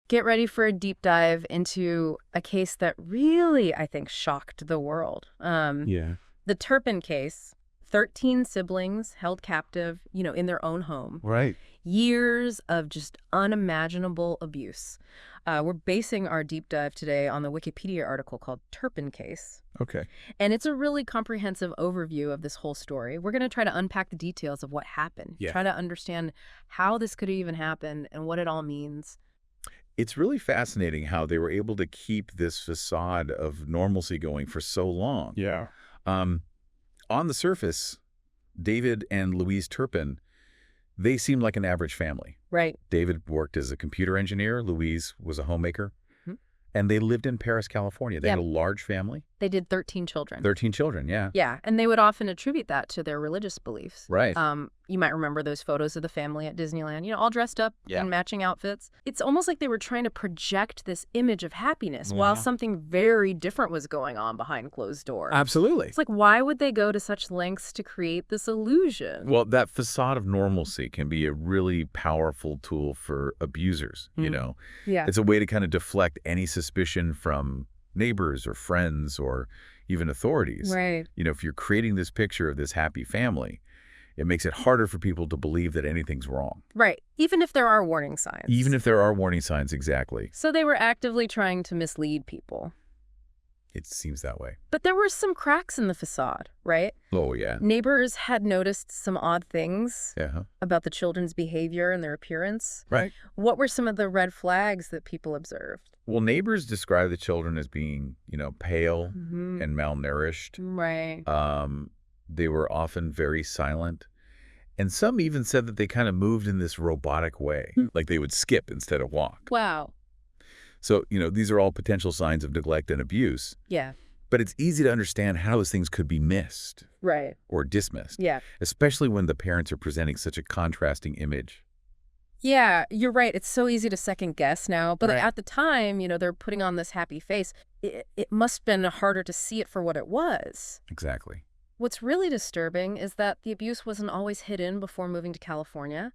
Get ready for a deep dive into a case that really, I think, shocked the world. Yeah. The Turpin case, 13 siblings held captive, in their own home. Right. Years of just unimaginable abuse. We're basing our deep dive today on the Wikipedia article called Turpin Case. Okay. And it's a really comprehensive overview of this whole story. We're going to try to unpack the details of what happened, Yeah. try to understand how this could even happen and what it all means. It's really fascinating how they were able to keep this facade of normalcy going for so long. Yeah. Um, on the surface, David and Louise Turpin, they seemed like an average family. Right. David worked as a computer engineer. Louise was a homemaker. Mhm. And they lived in Paris, California. They Yeah. had a large family. They did 13 children. 13 children, yeah. Yeah, and they would often attribute that to their religious beliefs. Right. You might remember those photos of the family at Disneyland, all dressed up Yeah. in matching outfits. It's almost like they were trying to project this image of happiness while something very different was going on behind closed doors. Absolutely. It's like, why would they go to such lengths to create this illusion? Well, that facade of normalcy can be a really powerful tool for abusers, Yeah. It's a way to kind of deflect any suspicion from neighbors or friends or even authorities. Right. If you're creating this picture of this happy family, it makes it harder for people to believe that anything's wrong. Right. Even if there are warning signs. Even if there are warning signs, exactly. So they were actively trying to mislead people. It seems that way. But there were some cracks in the facade, right? Oh, yeah. Neighbors had noticed some odd things Yeah. about the children's behavior and their appearance. Right. What were some of the red flags that people observed? Well, neighbors describe the children as being, pale Mm-hmm. and malnourished. Right. They were often very silent. And some even said that they kind of moved in this robotic way, like they would skip instead of walk. Wow. So, these are all potential signs of neglect and abuse. Yeah. But it's easy to understand how those things could be missed Right. or dismissed, Yeah. especially when the parents are presenting such a contrasting image. Yeah, you're right. It's so easy to second guess now. But Right. at the time, they're putting on this happy face. It must have been harder to see it for what it was. Exactly. What's really disturbing is that the abuse wasn't always hidden before moving to California.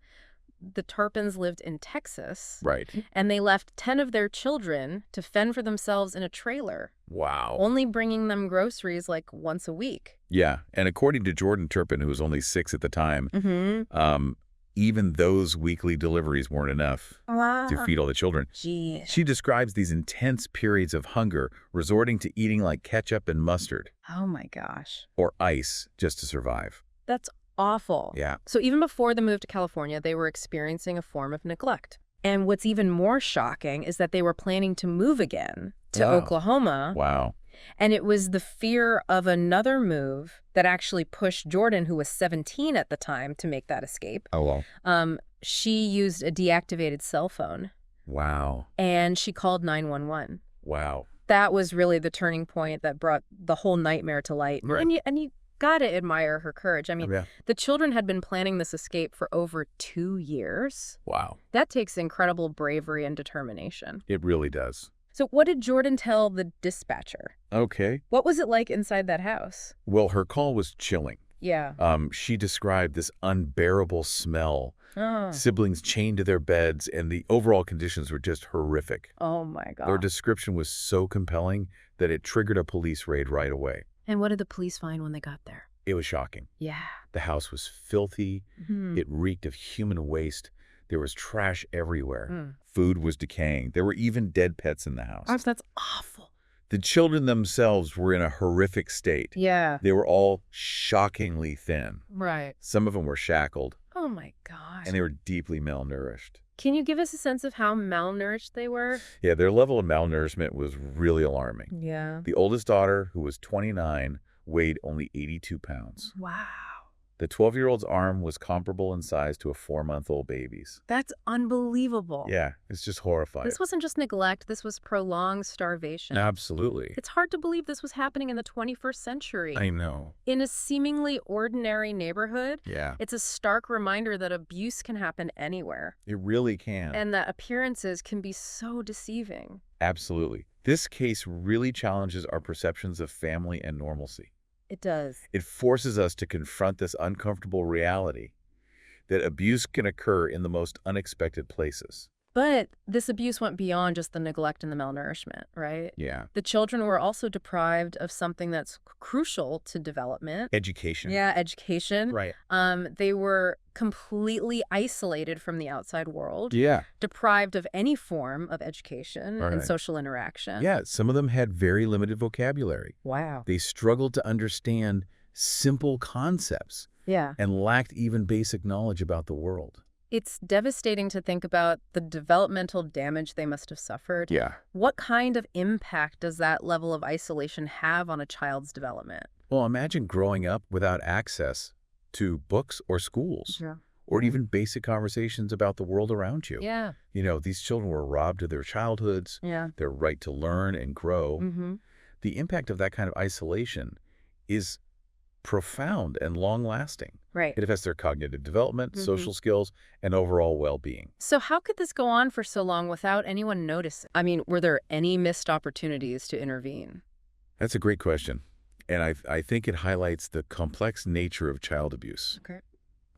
The Turpins lived in Texas. Right. And they left 10 of their children to fend for themselves in a trailer, Wow. only bringing them groceries like once a week. Yeah. And according to Jordan Turpin, who was only 6 at the time, Mm-hmm. even those weekly deliveries weren't enough to feed all the children. Jeez. She describes these intense periods of hunger, resorting to eating like ketchup and mustard Oh, my gosh. or ice just to survive. That's awful. Yeah. So even before the move to California, they were experiencing a form of neglect. And what's even more shocking is that they were planning to move again to Wow. Oklahoma. Wow. And it was the fear of another move that actually pushed Jordan, who was 17 at the time, to make that escape. Oh, well. She used a deactivated cell phone, Wow. and she called 911. Wow. That was really the turning point that brought the whole nightmare to light. Right. And you gotta admire her courage. I mean, Yeah. the children had been planning this escape for over 2 years. Wow. That takes incredible bravery and determination. It really does. So what did Jordan tell the dispatcher? Okay. What was it like inside that house? Well, her call was chilling. Yeah. She described this unbearable smell, Oh, siblings chained to their beds, and the overall conditions were just horrific. oh my Her God. description was so compelling that it triggered a police raid right away. And what did the police find when they got there? It was shocking. Yeah. The house was filthy. Mhm. It reeked of human waste. There was trash everywhere. Mm. Food was decaying. There were even dead pets in the house. Gosh, that's awful. The children themselves were in a horrific state. Yeah. They were all shockingly thin. Right. Some of them were shackled, Oh my gosh. and they were deeply malnourished. Can you give us a sense of how malnourished they were? Yeah, their level of malnourishment was really alarming. Yeah. The oldest daughter, who was 29, weighed only 82 pounds. Wow. The 12-year-old's arm was comparable in size to a 4-month-old baby's. That's unbelievable. Yeah, it's just horrifying. This wasn't just neglect. This was prolonged starvation. Absolutely. It's hard to believe this was happening in the 21st century. I know. In a seemingly ordinary neighborhood, Yeah, it's a stark reminder that abuse can happen anywhere it really can. and that appearances can be so deceiving. Absolutely. This case really challenges our perceptions of family and normalcy. It does. It forces us to confront this uncomfortable reality that abuse can occur in the most unexpected places. But this abuse went beyond just the neglect and the malnourishment, right? Yeah. The children were also deprived of something that's crucial to development. Education. Yeah, education. Right. They were completely isolated from the outside world, Yeah. deprived of any form of education and Right. social interaction. Yeah, some of them had very limited vocabulary. Wow. They struggled to understand simple concepts Yeah. and lacked even basic knowledge about the world. It's devastating to think about the developmental damage they must have suffered. Yeah. What kind of impact does that level of isolation have on a child's development? Well, imagine growing up without access to books or schools, Yeah. or even basic conversations about the world around you. Yeah. You know, these children were robbed of their childhoods, Yeah. their right to learn and grow. Mm-hmm. The impact of that kind of isolation is profound and long-lasting. Right. It affects their cognitive development, Mhm. social skills, and overall well-being. So how could this go on for so long without anyone noticing? I mean, were there any missed opportunities to intervene? That's a great question. And I think it highlights the complex nature of child abuse. Okay.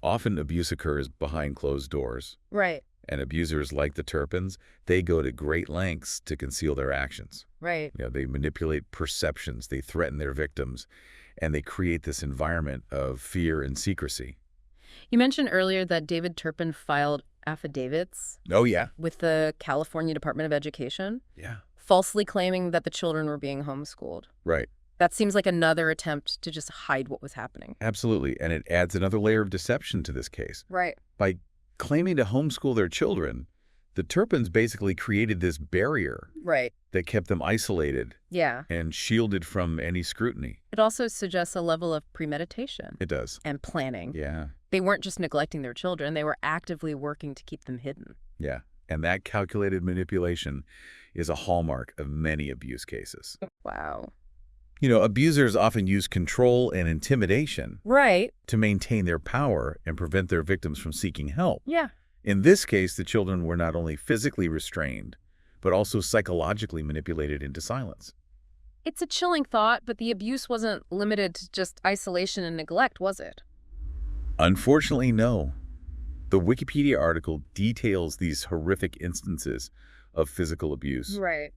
Often abuse occurs behind closed doors, Right. and abusers like the Turpins, they go to great lengths to conceal their actions. Right. You know, they manipulate perceptions, they threaten their victims, and they create this environment of fear and secrecy. You mentioned earlier that David Turpin filed affidavits Oh, yeah. with the California Department of Education, Yeah. falsely claiming that the children were being homeschooled. Right. That seems like another attempt to just hide what was happening. Absolutely. And it adds another layer of deception to this case. Right. By claiming to homeschool their children, the Turpins basically created this barrier Right. that kept them isolated Yeah. and shielded from any scrutiny. It also suggests a level of premeditation It does. and planning. Yeah. They weren't just neglecting their children, they were actively working to keep them hidden. Yeah. And that calculated manipulation is a hallmark of many abuse cases. Wow. You know, abusers often use control and intimidation Right. to maintain their power and prevent their victims from seeking help. Yeah. In this case, the children were not only physically restrained, but also psychologically manipulated into silence. It's a chilling thought, but the abuse wasn't limited to just isolation and neglect, was it? Unfortunately, no. The Wikipedia article details these horrific instances of physical abuse. Right.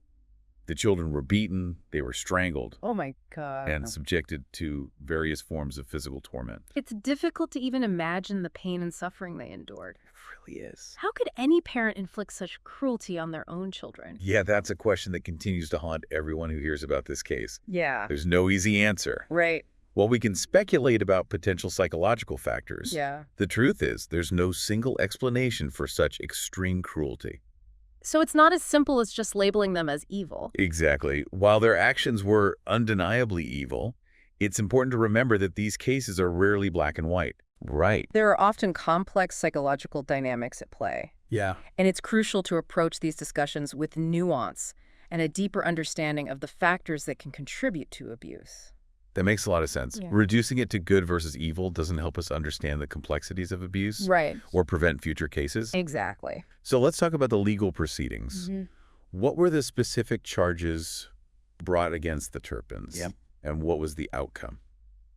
The children were beaten, they were strangled, Oh my God. and subjected to various forms of physical torment. It's difficult to even imagine the pain and suffering they endured. It really is. How could any parent inflict such cruelty on their own children? Yeah, that's a question that continues to haunt everyone who hears about this case. Yeah. There's no easy answer. Right. While we can speculate about potential psychological factors, Yeah. the truth is there's no single explanation for such extreme cruelty. So it's not as simple as just labeling them as evil. Exactly. While their actions were undeniably evil, it's important to remember that these cases are rarely black and white. Right. There are often complex psychological dynamics at play, Yeah. and it's crucial to approach these discussions with nuance and a deeper understanding of the factors that can contribute to abuse. That makes a lot of sense. Yeah. Reducing it to good versus evil doesn't help us understand the complexities of abuse Right. or prevent future cases. Exactly. So let's talk about the legal proceedings. What were the specific charges brought against the Turpins? Yep. And what was the outcome?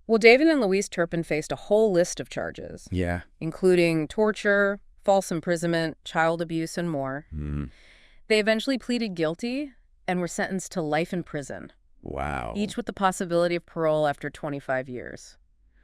Well, David and Louise Turpin faced a whole list of charges, Yeah. including torture, false imprisonment, child abuse, and more. Hmm. They eventually pleaded guilty and were sentenced to life in prison, Wow. each with the possibility of parole after 25 years.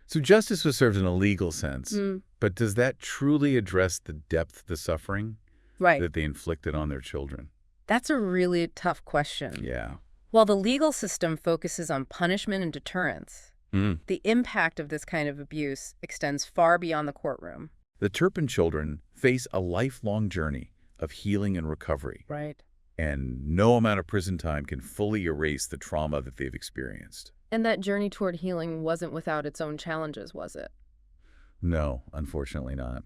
So justice was served in a legal sense, Mm. but does that truly address the depth of the suffering Right. that they inflicted on their children? That's a really tough question. Yeah. While the legal system focuses on punishment and deterrence, Mm. the impact of this kind of abuse extends far beyond the courtroom. The Turpin children face a lifelong journey of healing and recovery, Right. and no amount of prison time can fully erase the trauma that they've experienced. And that journey toward healing wasn't without its own challenges, was it? No, unfortunately not.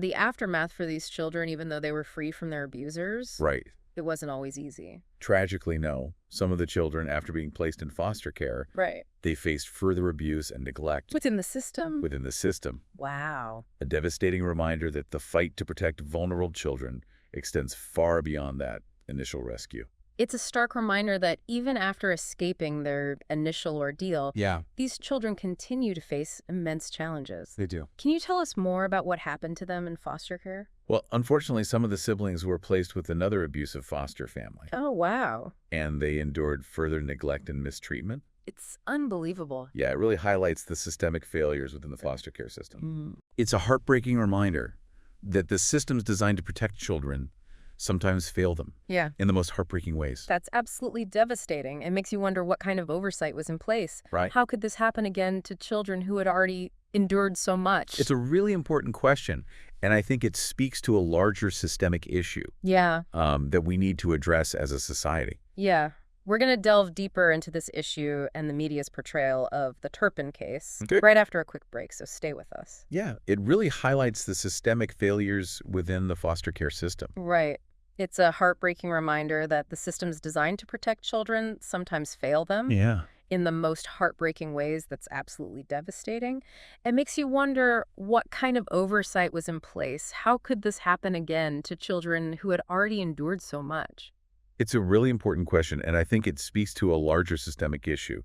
The aftermath for these children, even though they were free from their abusers, Right. it wasn't always easy. Tragically, no. Some of the children, after being placed in foster care, Right. they faced further abuse and neglect Within the system? within the system. Wow. A devastating reminder that the fight to protect vulnerable children extends far beyond that initial rescue. It's a stark reminder that even after escaping their initial ordeal, Yeah, these children continue to face immense challenges. they do. Can you tell us more about what happened to them in foster care? Well, unfortunately, some of the siblings were placed with another abusive foster family, Oh, wow. and they endured further neglect and mistreatment. It's unbelievable. Yeah, it really highlights the systemic failures within the foster care system. Mm. It's a heartbreaking reminder that the systems designed to protect children sometimes fail them Yeah. in the most heartbreaking ways. That's absolutely devastating. It makes you wonder what kind of oversight was in place. Right. How could this happen again to children who had already endured so much? It's a really important question, and I think it speaks to a larger systemic issue Yeah. that we need to address as a society. Yeah. We're going to delve deeper into this issue and the media's portrayal of the Turpin case Okay. right after a quick break, so stay with us. Yeah, it really highlights the systemic failures within the foster care system. Right. It's a heartbreaking reminder that the systems designed to protect children sometimes fail them Yeah. in the most heartbreaking ways. That's absolutely devastating. It makes you wonder what kind of oversight was in place. How could this happen again to children who had already endured so much? It's a really important question, and I think it speaks to a larger systemic issue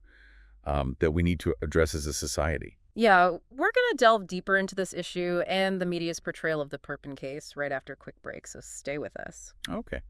that we need to address as a society. Yeah, we're going to delve deeper into this issue and the media's portrayal of the Turpin case right after a quick break, so stay with us. Okay.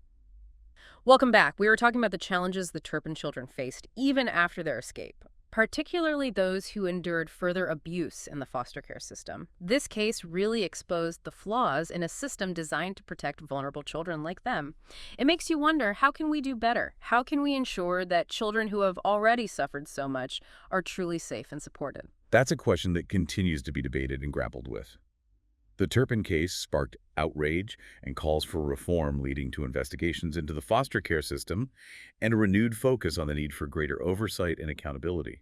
Welcome back. We were talking about the challenges the Turpin children faced even after their escape, particularly those who endured further abuse in the foster care system. This case really exposed the flaws in a system designed to protect vulnerable children like them. It makes you wonder, how can we do better? How can we ensure that children who have already suffered so much are truly safe and supported? That's a question that continues to be debated and grappled with. The Turpin case sparked outrage and calls for reform, leading to investigations into the foster care system and a renewed focus on the need for greater oversight and accountability.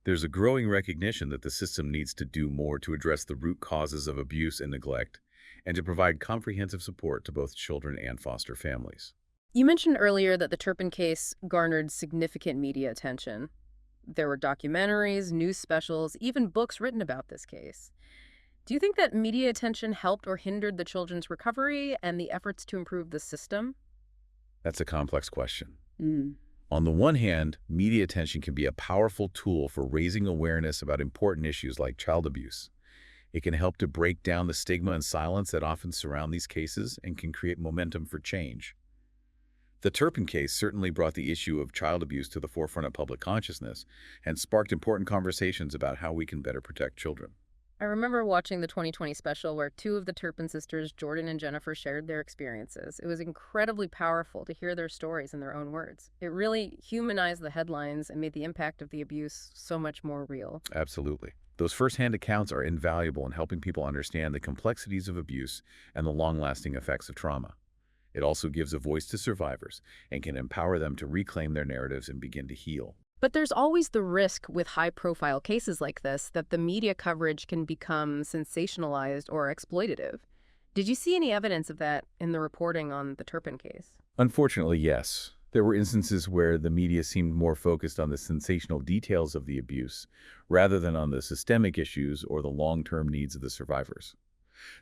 There's a growing recognition that the system needs to do more to address the root causes of abuse and neglect, and to provide comprehensive support to both children and foster families. You mentioned earlier that the Turpin case garnered significant media attention. There were documentaries, news specials, even books written about this case. Do you think that media attention helped or hindered the children's recovery and the efforts to improve the system? That's a complex question. Mm. On the one hand, media attention can be a powerful tool for raising awareness about important issues like child abuse. It can help to break down the stigma and silence that often surround these cases and can create momentum for change. The Turpin case certainly brought the issue of child abuse to the forefront of public consciousness and sparked important conversations about how we can better protect children. I remember watching the 2020 special where two of the Turpin sisters, Jordan and Jennifer, shared their experiences. It was incredibly powerful to hear their stories in their own words. It really humanized the headlines and made the impact of the abuse so much more real. Absolutely. Those firsthand accounts are invaluable in helping people understand the complexities of abuse and the long-lasting effects of trauma. It also gives a voice to survivors and can empower them to reclaim their narratives and begin to heal. But there's always the risk with high-profile cases like this that the media coverage can become sensationalized or exploitative. Did you see any evidence of that in the reporting on the Turpin case? Unfortunately, yes. There were instances where the media seemed more focused on the sensational details of the abuse rather than on the systemic issues or the long-term needs of the survivors.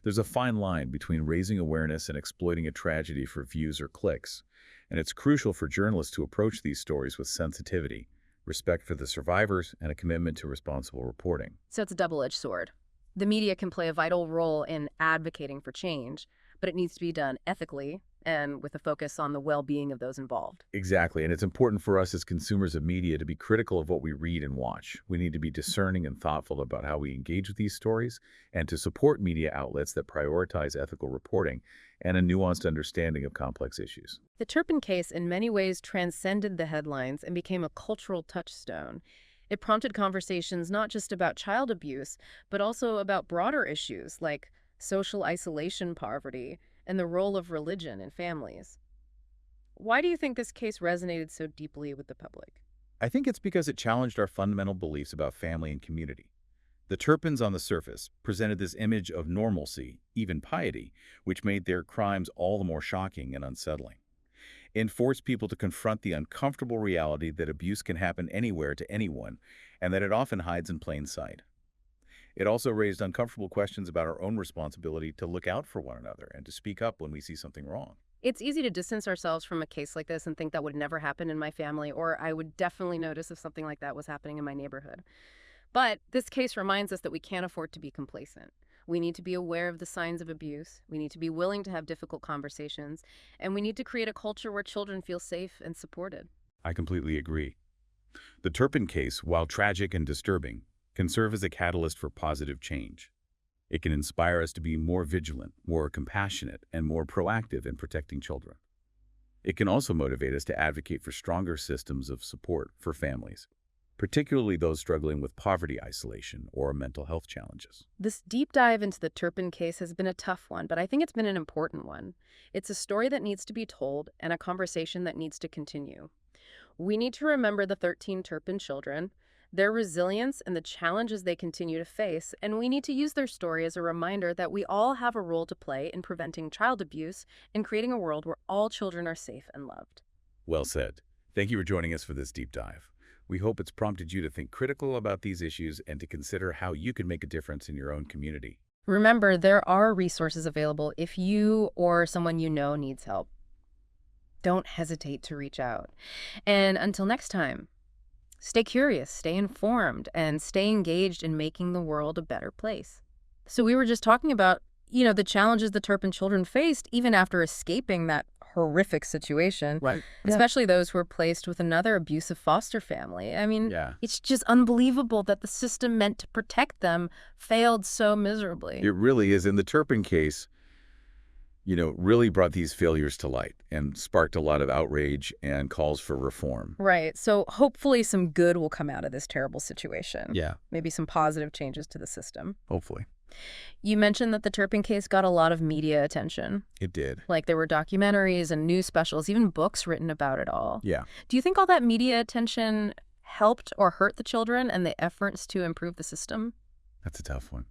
There's a fine line between raising awareness and exploiting a tragedy for views or clicks, and it's crucial for journalists to approach these stories with sensitivity, respect for the survivors, and a commitment to responsible reporting. So it's a double-edged sword. The media can play a vital role in advocating for change, but it needs to be done ethically and with a focus on the well-being of those involved. Exactly, and it's important for us as consumers of media to be critical of what we read and watch. We need to be discerning and thoughtful about how we engage with these stories and to support media outlets that prioritize ethical reporting and a nuanced understanding of complex issues. The Turpin case in many ways transcended the headlines and became a cultural touchstone. It prompted conversations not just about child abuse, but also about broader issues like social isolation, poverty, and the role of religion in families. Why do you think this case resonated so deeply with the public? I think it's because it challenged our fundamental beliefs about family and community. The Turpins on the surface presented this image of normalcy, even piety, which made their crimes all the more shocking and unsettling. It forced people to confront the uncomfortable reality that abuse can happen anywhere to anyone, and that it often hides in plain sight. It also raised uncomfortable questions about our own responsibility to look out for one another and to speak up when we see something wrong. It's easy to distance ourselves from a case like this and think that would never happen in my family, or I would definitely notice if something like that was happening in my neighborhood. But this case reminds us that we can't afford to be complacent. We need to be aware of the signs of abuse. We need to be willing to have difficult conversations. And we need to create a culture where children feel safe and supported. I completely agree. The Turpin case, while tragic and disturbing, can serve as a catalyst for positive change. It can inspire us to be more vigilant, more compassionate, and more proactive in protecting children. It can also motivate us to advocate for stronger systems of support for families, particularly those struggling with poverty, isolation, or mental health challenges. This deep dive into the Turpin case has been a tough one, but I think it's been an important one. It's a story that needs to be told and a conversation that needs to continue. We need to remember the 13 Turpin children, their resilience and the challenges they continue to face, and we need to use their story as a reminder that we all have a role to play in preventing child abuse and creating a world where all children are safe and loved. Well said. Thank you for joining us for this deep dive. We hope it's prompted you to think critical about these issues and to consider how you can make a difference in your own community. Remember, there are resources available if you or someone you know needs help. Don't hesitate to reach out. And until next time, stay curious, stay informed, and stay engaged in making the world a better place. So we were just talking about, the challenges the Turpin children faced even after escaping that horrific situation. Right. Especially those who were placed with another abusive foster family. I mean, It's just unbelievable that the system meant to protect them failed so miserably. It really is. In the Turpin case, really brought these failures to light and sparked a lot of outrage and calls for reform. Right. So hopefully some good will come out of this terrible situation. Yeah. Maybe some positive changes to the system. Hopefully. You mentioned that the Turpin case got a lot of media attention. It did. Like there were documentaries and news specials, even books written about it all. Yeah. Do you think all that media attention helped or hurt the children and the efforts to improve the system? That's a tough one.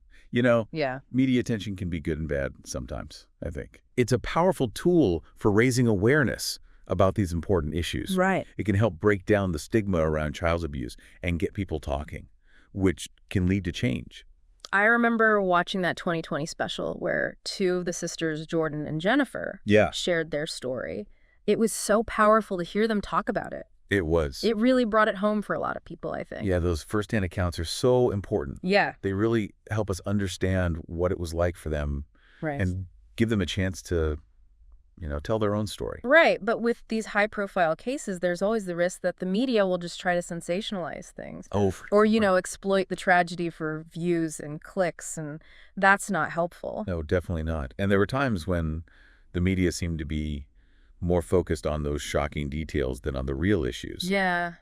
Yeah. Media attention can be good and bad sometimes, I think. It's a powerful tool for raising awareness about these important issues. Right. It can help break down the stigma around child abuse and get people talking, which can lead to change. I remember watching that 2020 special where two of the sisters, Jordan and Jennifer, shared their story. It was so powerful to hear them talk about it. It was. It really brought it home for a lot of people, I think. Yeah, those firsthand accounts are so important. Yeah. They really help us understand what it was like for them and give them a chance to, tell their own story. Right. But with these high-profile cases, there's always the risk that the media will just try to sensationalize things. Or, exploit the tragedy for views and clicks, and that's not helpful. No, definitely not. And there were times when the media seemed to be more focused on those shocking details than on the real issues. Yeah.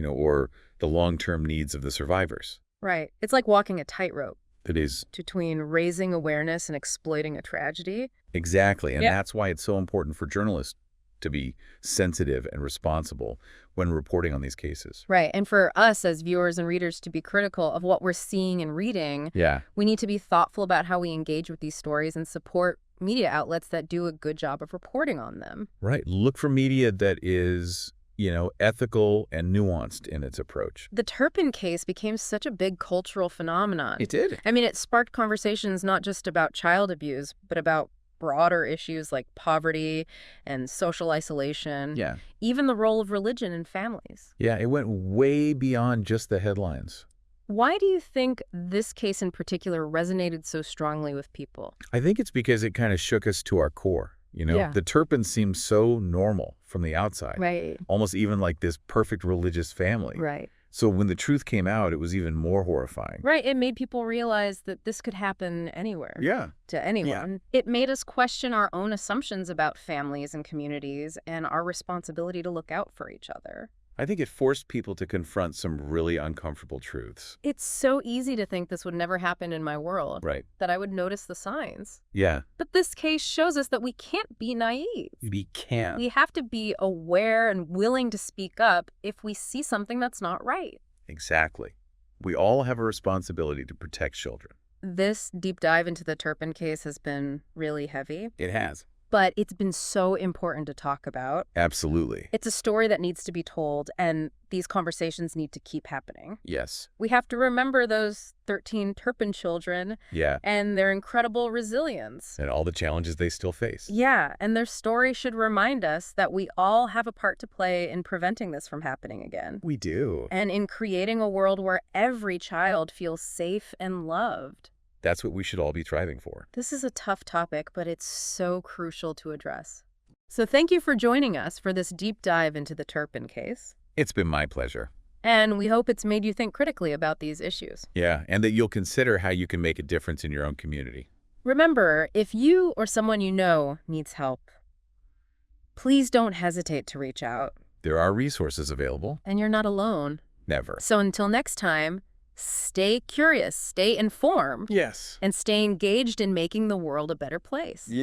Or the long-term needs of the survivors. Right. It's like walking a tightrope. It is. Between raising awareness and exploiting a tragedy. Exactly. And that's why it's so important for journalists to be sensitive and responsible when reporting on these cases. Right. And for us as viewers and readers to be critical of what we're seeing and reading, we need to be thoughtful about how we engage with these stories and support media outlets that do a good job of reporting on them. Right. Look for media that is, ethical and nuanced in its approach. The Turpin case became such a big cultural phenomenon. It did. I mean, it sparked conversations not just about child abuse, but about broader issues like poverty and social isolation. Yeah. Even the role of religion in families. Yeah, it went way beyond just the headlines. Why do you think this case in particular resonated so strongly with people? I think it's because it kind of shook us to our core. The Turpins seemed so normal from the outside. Right. Almost even like this perfect religious family. Right. So when the truth came out, it was even more horrifying. Right. It made people realize that this could happen anywhere. Yeah. To anyone. Yeah. It made us question our own assumptions about families and communities and our responsibility to look out for each other. I think it forced people to confront some really uncomfortable truths. It's so easy to think this would never happen in my world. Right. That I would notice the signs. Yeah. But this case shows us that we can't be naive. We can't. We have to be aware and willing to speak up if we see something that's not right. Exactly. We all have a responsibility to protect children. This deep dive into the Turpin case has been really heavy. It has. But it's been so important to talk about. Absolutely. It's a story that needs to be told, and these conversations need to keep happening. Yes. We have to remember those 13 Turpin children and their incredible resilience. And all the challenges they still face. Yeah, and their story should remind us that we all have a part to play in preventing this from happening again. We do. And in creating a world where every child feels safe and loved. That's what we should all be striving for. This is a tough topic, but it's so crucial to address. So thank you for joining us for this deep dive into the Turpin case. It's been my pleasure. And we hope it's made you think critically about these issues. Yeah, and that you'll consider how you can make a difference in your own community. Remember, if you or someone you know needs help, please don't hesitate to reach out. There are resources available. And you're not alone. Never. So until next time, stay curious, stay informed, Yes. and stay engaged in making the world a better place.